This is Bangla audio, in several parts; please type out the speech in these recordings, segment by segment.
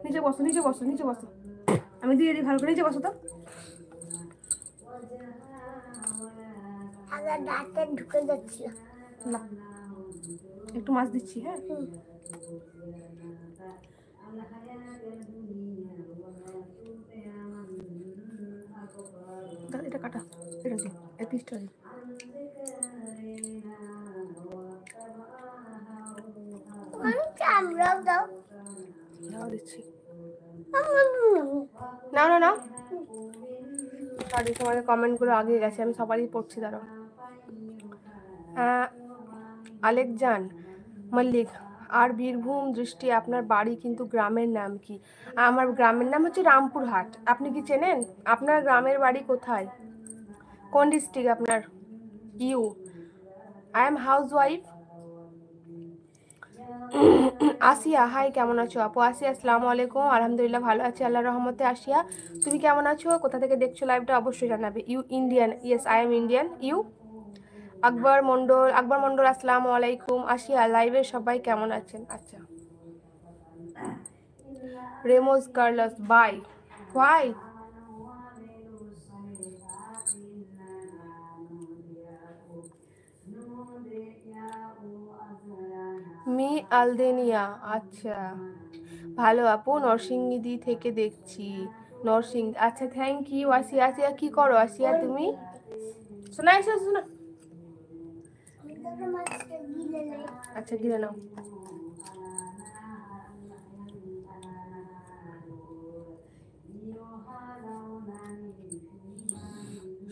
নিচে বসো, নিচে বসো, নিচে বসো। আমি দিয়ে দিই ভালো করে, নিচে বসো তো। দাঁতে ঢুকে যাচ্ছিল না, একটু মাছ দিচ্ছি। হ্যাঁ, এটা কাটা, এটা দিই, এই পিসটা দিই। আমরাও দাও দাও দিচ্ছি। না না না, সরি, তোমাদের কমেন্টগুলো আগে গেছে, আমি সবারই পড়ছি। দাঁড়াও। আলেকজান মল্লিক, আর বীরভূম দৃষ্টি, আপনার বাড়ি কিন্তু গ্রামের নাম কি? আমার গ্রামের নাম হচ্ছে রামপুরহাট। আপনি কি চেনেন? আপনার গ্রামের বাড়ি কোথায়, কোন ডিস্ট্রিক্ট আপনার? You, I am housewife. Asiya, hi, কেমন আছো আপু? আসিয়া, আসসালামু আলাইকুম। আলহামদুলিল্লাহ ভালো আছি আল্লাহর রহমতে। আসিয়া, তুমি কেমন আছো? কোথা থেকে দেখছো লাইভটা অবশ্যই জানাবে। You Indian? Yes, I am Indian. You? Akbar Mondal, Akbar Mondal, আসসালামু আলাইকুম। আসিয়া, লাইভে সবাই কেমন আছেন? আচ্ছা। রেমোজ কার্লস, বাই, হোয়াই? মি আলদেনিয়া, আচ্ছা ভালো আপু, নরসিংদী থেকে দেখছি। নরসিংদী, আচ্ছা, থ্যাংক ইউ। আসিয়া, আসিয়া কি করো আসিয়া তুমি? শোনা, এসো শোনা। আচ্ছা, গিলে নাও।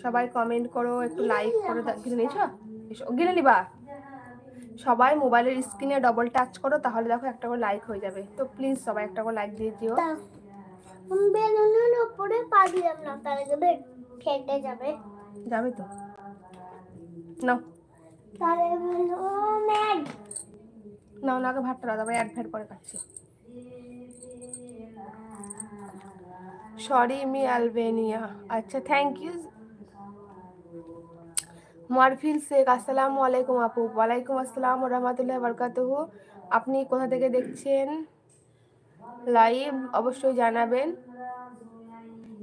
সবাই কমেন্ট করো, একটু লাইক করো। গিলে নিয়েছো? এসো, গিলে নিবা। সবাই মোবাইলের স্ক্রিনে ডবল টাচ করো, তাহলে দেখো একটা করে লাইক হয়ে যাবে। তো প্লিজ সবাই একটা করে লাইক দিয়ে দিও। বেলুনের উপরে পা দিলাম না, তাহলে যাবে ফেটে যাবে। যাবে তো, নাও তাহলে নাও না, আগে ভাতটা দাও, তারপরে এক ভেট পরে খাচ্ছি। সরি মি আলবেনিয়া, আচ্ছা, থ্যাংক ইউ। মারফিল শেখ, আসসালামু আলাইকুম আপু। ওয়ালাইকুম আসসালাম ওয়া রাহমাতুল্লাহি ওয়া বারাকাতুহু। আপনি কোথা থেকে দেখছেন লাইভ অবশ্যই জানাবেন।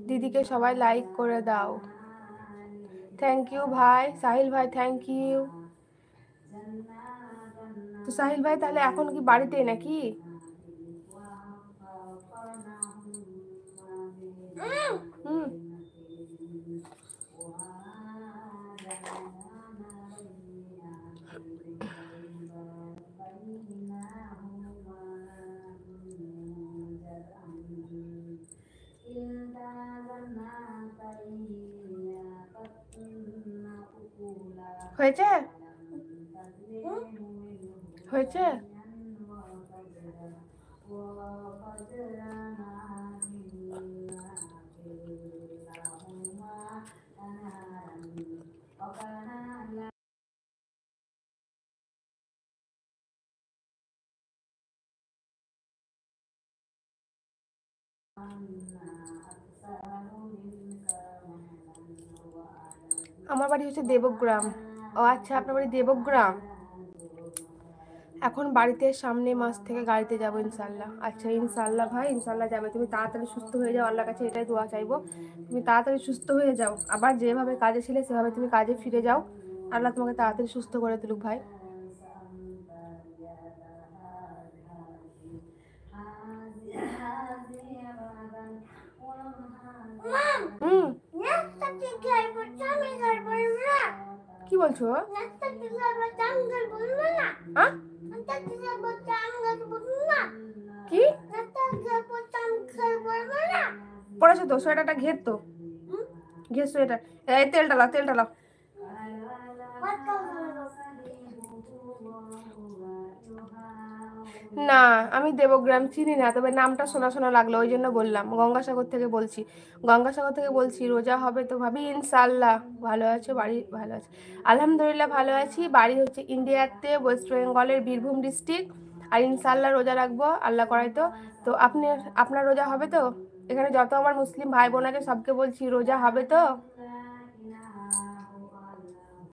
দিদিকে সবাই লাইক করে দাও। থ্যাংক ইউ ভাই। সাহিল ভাই, থ্যাংক ইউ। তো সাহিল ভাই, তাহলে এখন কি বাড়িতে নাকি? হুম, হয়েছে হয়েছে। আমার বাড়ি হচ্ছে দেবগ্রাম। ও আচ্ছা, আপনার বাড়ি দেবগ্রাম। এখন বাড়িতে, সামনে মাস থেকে গাড়িতে যাবো ইনশাল্লাহ। আচ্ছা, ইনশাল্লাহ ভাই, ইনশাল্লাহ যাবে। তুমি তাড়াতাড়ি সুস্থ হয়ে যাও, আল্লাহর কাছে এটাই দোয়া চাইবো। তুমি তাড়াতাড়ি সুস্থ হয়ে যাও, আবার যেভাবে কাজে ছিলে সেভাবে তুমি কাজে ফিরে যাও। আল্লাহ তোমাকে তাড়াতাড়ি সুস্থ করে তুলুক ভাই। হুম, কি বলছো? কি পড়েছো তো? সোয়েটারটা ঘের তো, ঘের সোয়েটার। এই তেলটা লাও, তেলটা লাও। না, আমি দেবগ্রাম চিনি না, তবে নামটা শোনা শোনা লাগলো, ওই জন্য বললাম। গঙ্গাসাগর থেকে বলছি, গঙ্গাসাগর থেকে বলছি। রোজা হবে তো ভাবি? ইনশাল্লাহ। ভালো আছো? বাড়ি ভালো আছে? আলহামদুলিল্লাহ ভালো আছি। বাড়ি হচ্ছে ইন্ডিয়াতে, ওয়েস্ট বেঙ্গলের বীরভূম ডিস্ট্রিক্ট। আর ইনশাল্লাহ রোজা রাখবো, আল্লাহ করাই তো। তো আপনার রোজা হবে তো? এখানে যত আমার মুসলিম ভাই বোন আছে সবকে বলছি, রোজা হবে তো?